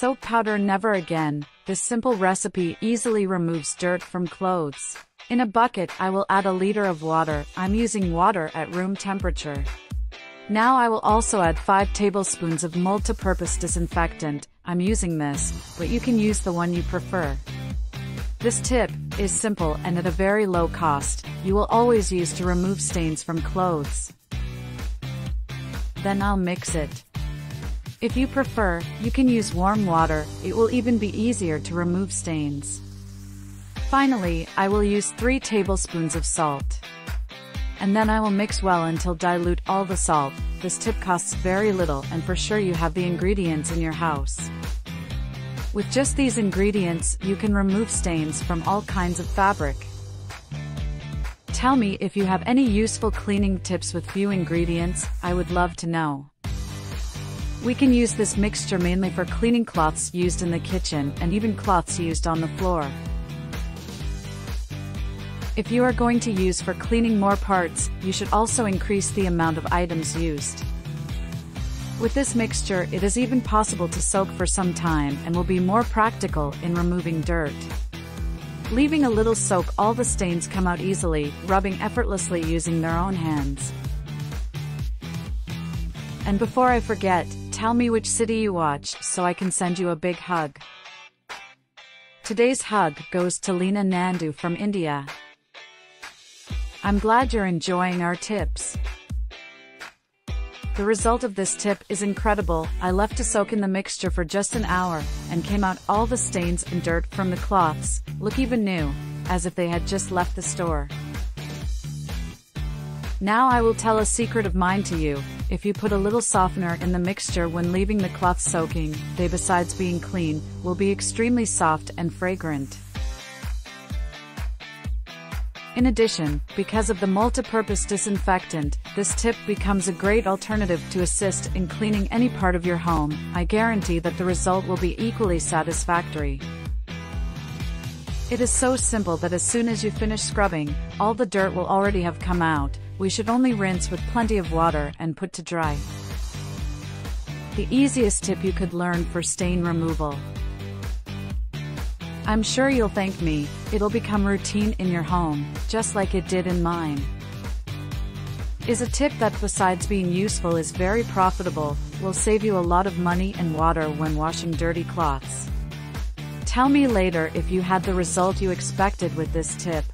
Soap powder never again. This simple recipe easily removes dirt from clothes. In a bucket, I will add a liter of water. I'm using water at room temperature. Now I will also add 5 tablespoons of multi-purpose disinfectant. I'm using this, but you can use the one you prefer. This tip is simple and at a very low cost. You will always use to remove stains from clothes. Then I'll mix it. If you prefer, you can use warm water. It will even be easier to remove stains. Finally, I will use 3 tablespoons of salt. And then I will mix well until dilute all the salt. This tip costs very little and for sure you have the ingredients in your house. With just these ingredients, you can remove stains from all kinds of fabric. Tell me if you have any useful cleaning tips with few ingredients. I would love to know. We can use this mixture mainly for cleaning cloths used in the kitchen and even cloths used on the floor. If you are going to use for cleaning more parts, you should also increase the amount of items used. With this mixture, it is even possible to soak for some time and will be more practical in removing dirt. Leaving a little soak, all the stains come out easily, rubbing effortlessly using their own hands. And before I forget, tell me which city you watch so I can send you a big hug. Today's hug goes to Leena Nandu from India. I'm glad you're enjoying our tips. The result of this tip is incredible. I left to soak in the mixture for just an hour, and came out all the stains and dirt from the cloths look even new, as if they had just left the store. Now I will tell a secret of mine to you. If you put a little softener in the mixture when leaving the cloth soaking, they besides being clean, will be extremely soft and fragrant. In addition, because of the multi-purpose disinfectant, this tip becomes a great alternative to assist in cleaning any part of your home. I guarantee that the result will be equally satisfactory. It is so simple that as soon as you finish scrubbing, all the dirt will already have come out. We should only rinse with plenty of water and put to dry. The easiest tip you could learn for stain removal. I'm sure you'll thank me. It'll become routine in your home, just like it did in mine. Is a tip that besides being useful is very profitable, will save you a lot of money and water when washing dirty cloths. Tell me later if you had the result you expected with this tip.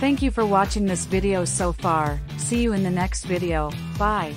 Thank you for watching this video so far. See you in the next video. Bye.